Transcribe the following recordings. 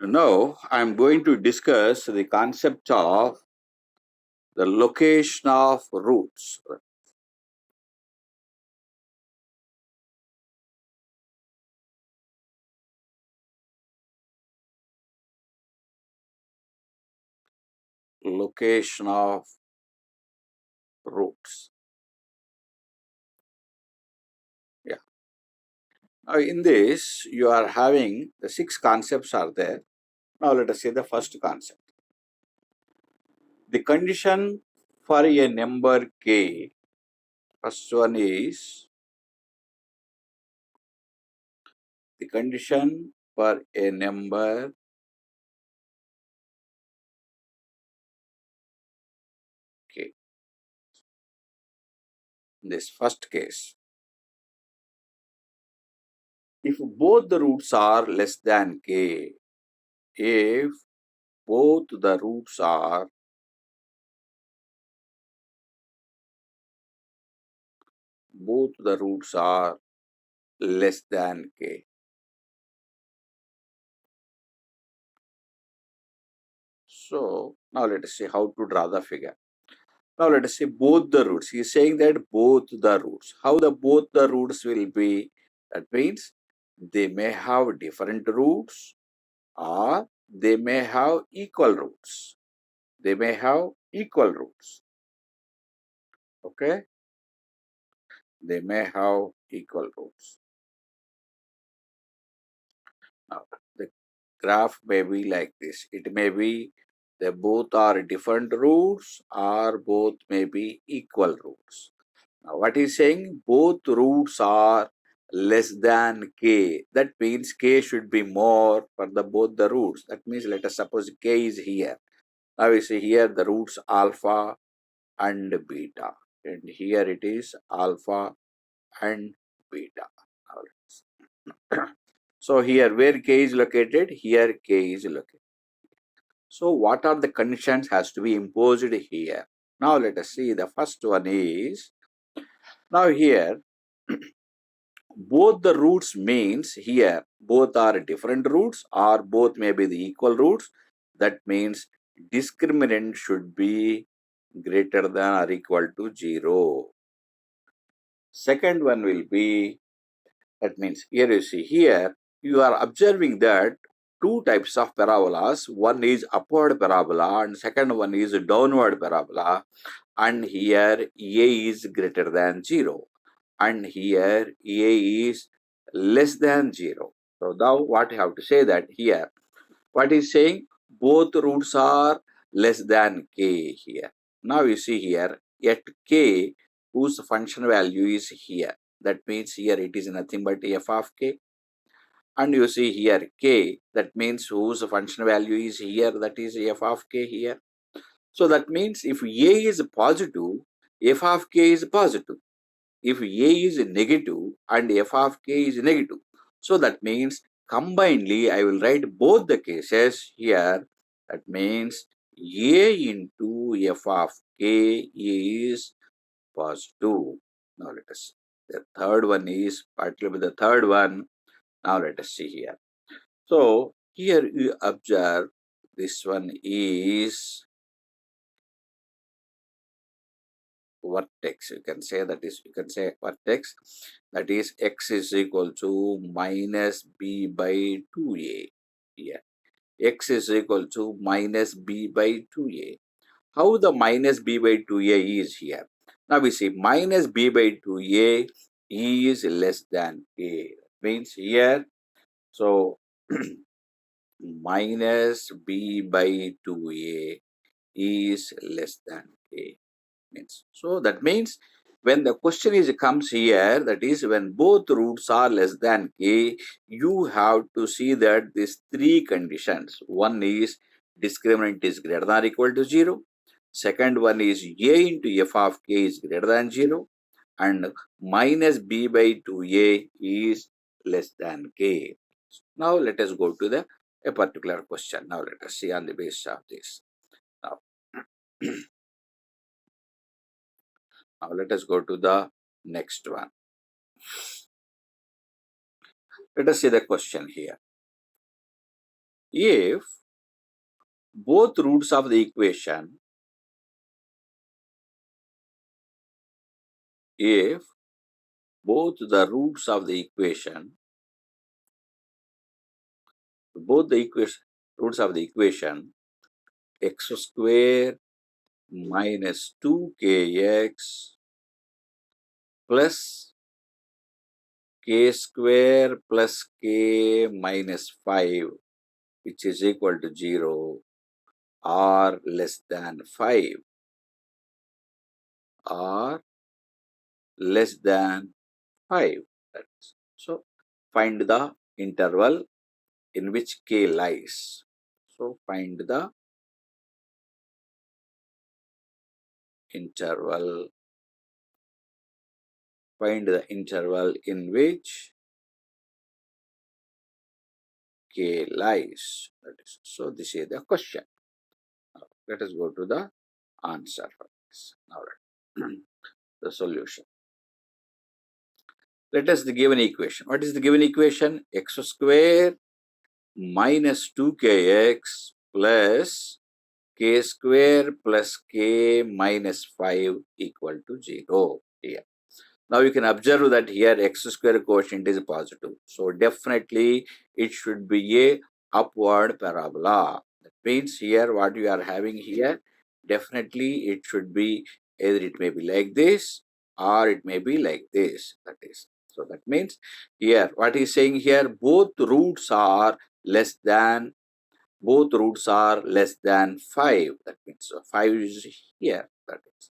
Now, I'm going to discuss the concept of the location of roots. Location of roots. Yeah. Now, in this, you are having the six concepts are there. Now, let us see the first concept. The condition for a number k. First one is the condition for a number k. In this first case, if both the roots are less than k, if both the roots are less than k. So now let us see how to draw the figure. Now let us see both the roots. He is saying that both the roots. How the both the roots will be? That means they may have different roots or they may have equal roots. They may have equal roots. Okay? They may have equal roots. Now the graph may be like this. It may be they both are different roots or both may be equal roots. Now what is saying? Both roots are less than k. That means k should be more for the both the roots. That means let us suppose k is here. Now we see here the roots alpha and beta. And here it is alpha and beta. Now let's so here where k is located, here k is located. So what are the conditions has to be imposed here? Now let us see the first one is, now here both the roots means here both are different roots or both may be the equal roots. That means discriminant should be greater than or equal to 0. Second one will be, that means here you see here you are observing that two types of parabolas. One is upward parabola and second one is downward parabola, and here a is greater than 0 and here a is less than 0. So now what you have to say that here, what is saying? Both roots are less than k here. Now you see here at k whose function value is here. That means here it is nothing but f of k. And you see here k, that means whose function value is here, that is f of k here. So that means if a is positive, f of k is positive. If a is negative and f of k is negative. So that means combinedly I will write both the cases here. That means a into f of k is positive. Now let us, the third one is particularly the third one. Now let us see here. So here you observe this one is vertex. You can say that is, you can say vertex, that is x is equal to minus b by 2a. Here x is equal to minus b by 2a. How the minus b by 2a is here? Now we see minus b by 2a is less than a. Means here, so minus b by 2a is less than a. Means, so that means when the question is comes here, that is when both roots are less than k, you have to see that these three conditions. One is discriminant is greater than or equal to 0. Second one is a into f of k is greater than 0. And minus b by 2a is less than k. Now let us go to the a particular question. Now let us see on the basis of this. Now, now let us go to the next one. Let us see the question here. if both roots of the equation, if both the roots of the equation, both the equation, roots of the equation, x square minus 2kx plus k square plus k minus 5, which is equal to 0, or less than 5, or less than 5. So find the interval in which k lies. So find the interval, in which k lies. That is, so this is the question. Now, let us go to the answer for this. Now, the solution. Let us the given equation. What is the given equation? X square minus 2kx plus k square plus k minus 5 equal to 0 here. Now you can observe that here x square quotient is positive. So definitely it should be a upward parabola. That means here what you are having here, definitely it should be either it may be like this or it may be like this. That is. So that means here what is saying here, both roots are less than 5. That means 5 is here. That is.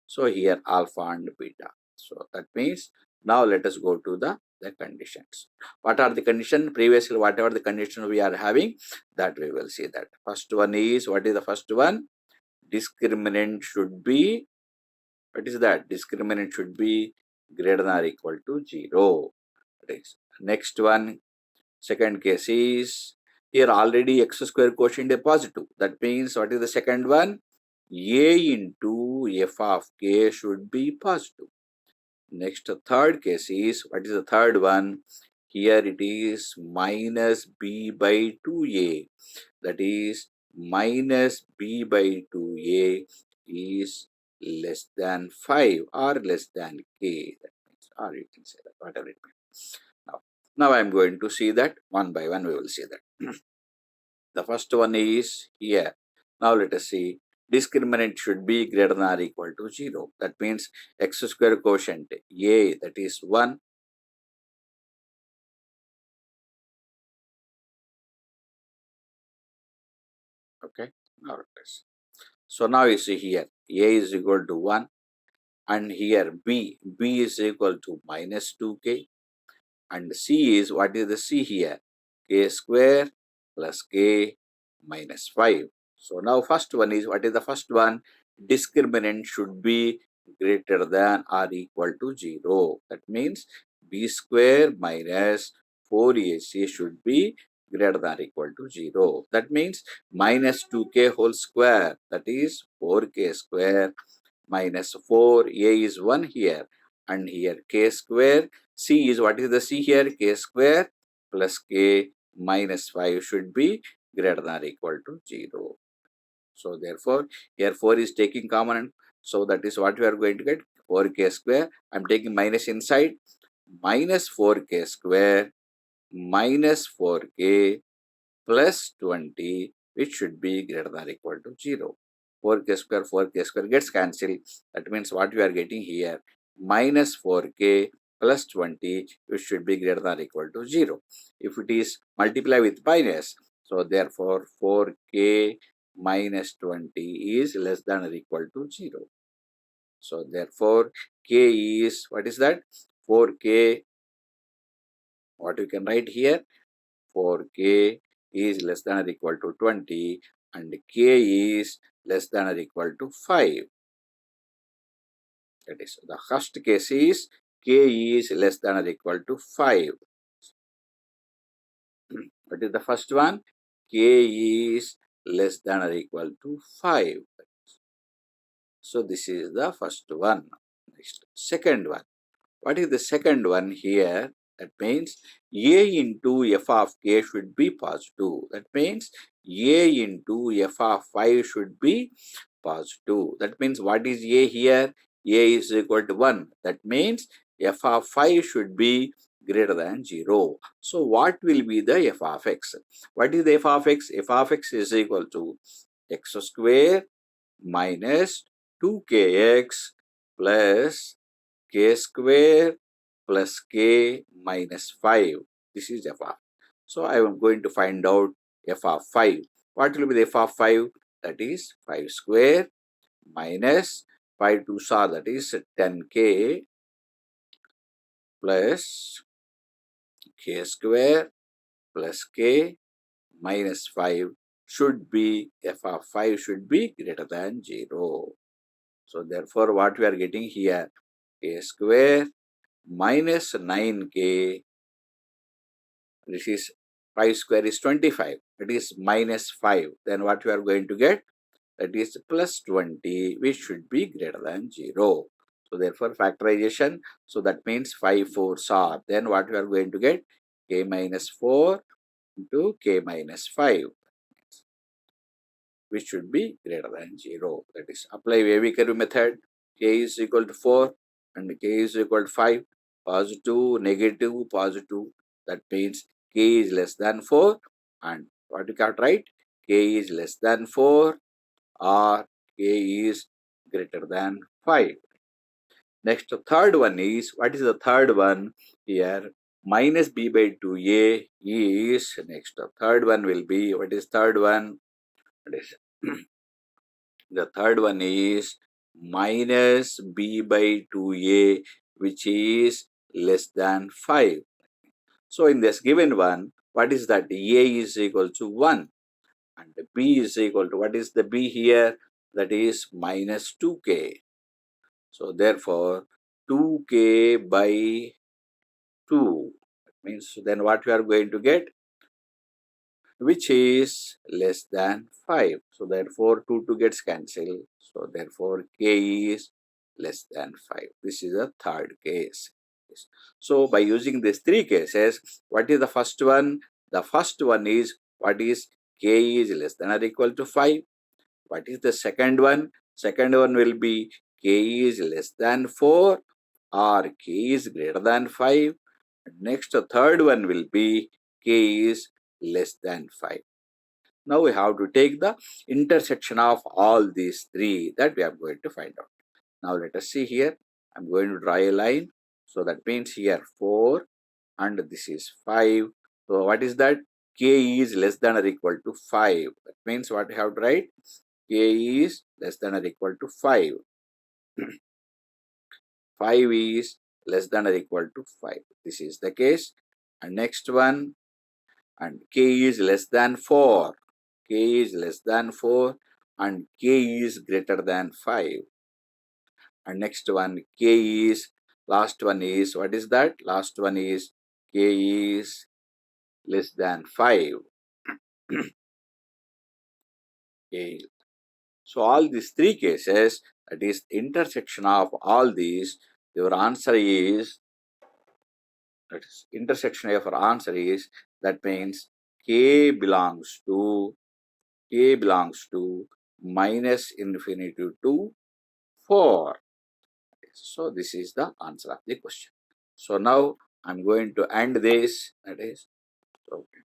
So here alpha and beta. So that means now let us go to the conditions. What are the conditions? Previously, whatever the condition we are having, that we will see that. First one is, what is the first one? Discriminant should be, what is that? Discriminant should be greater than or equal to 0. That is. Next one, second case is, here already x square quotient is positive. That means what is the second one? A into f of k should be positive. Next, third case is, what is the third one? Here it is minus b by 2a. That is minus b by 2a is less than 5 or less than k. That means, or you can say that, whatever it means. Now I am going to see that one by one. We will see that. The first one is here. Now let us see. Discriminant should be greater than or equal to 0. That means x square quotient a, that is 1. Okay. Now let us. So now you see here a is equal to 1, and here b is equal to minus 2k, and c is, what is the c here? K square plus k minus 5. So now first one is, what is the first one? Discriminant should be greater than or equal to 0. That means b square minus 4ac should be greater than or equal to 0. That means minus 2k whole square, that is 4k square minus 4, a is 1 here, and here k square, c is, what is the c here? K square plus k minus 5 should be greater than or equal to 0. So therefore here 4 is taking common, so that is what we are going to get, 4k square. I am taking minus inside, minus 4k square minus 4k plus 20, which should be greater than or equal to 0. 4k square gets cancelled. That means what we are getting here, minus 4k plus 20, which should be greater than or equal to 0. If it is multiply with minus, so therefore 4k minus 20 is less than or equal to 0. So therefore k is, what is that? 4k, what you can write here? 4k is less than or equal to 20, and k is less than or equal to 5. That is, the first case is k is less than or equal to 5. What is the first one? K is less than or equal to 5. So this is the first one. Next, second one. What is the second one here? That means a into f of k should be positive. That means a into f of 5 should be positive. That means what is a here? A is equal to 1. That means f of 5 should be greater than 0. So what will be the f of x? What is the f of x? F of x is equal to x square minus 2kx plus k square plus k minus 5. This is f of. So I am going to find out f of 5. What will be the f of 5? That is 5 square minus 5 2 sa, that is 10k plus k square plus k minus 5 should be f of 5 should be greater than 0. So therefore what we are getting here, k square minus 9k, this is 5 square is 25, it is minus 5, then what we are going to get, that is plus 20, which should be greater than 0. So therefore factorization, so that means 5 4s are, then what we are going to get, k minus 4 into k minus 5, which should be greater than 0. That is apply wavy curve method, k is equal to 4 and k is equal to 5, positive, negative, positive, that means k is less than 4 and what you can write, k is less than 4 or k is greater than 5. Next, the third one is, what is the third one here? Minus b by 2a is, next the third one will be, what is third one? What is the third one is minus b by 2a, which is less than 5. So in this given one, what is that? A is equal to 1 and b is equal to, what is the b here? That is minus 2k. So therefore 2k by 2 means then what we are going to get, which is less than 5. So therefore 2 2 gets cancelled. So therefore k is less than 5. This is the third case. So by using these three cases, what is the first one? The first one is, what is k is less than or equal to 5. What is the second one? Second one will be k is less than 4 or k is greater than 5. Next, the third one will be k is less than 5. Now we have to take the intersection of all these three that we are going to find out. Now let us see here. I am going to draw a line. So that means here 4 and this is 5. So what is that? K is less than or equal to 5. That means what we have to write? K is less than or equal to 5. 5 is less than or equal to 5. This is the case. And next one, and k is less than 4. K is less than 4 and k is greater than 5. And next one, k is, last one is, what is that? Last one is k is less than 5. K. So all these three cases, that is intersection of all these, your answer is, that is intersection of our answer is, that means k belongs to minus infinity to 4. So this is the answer of the question. So now I'm going to end this, that is, okay.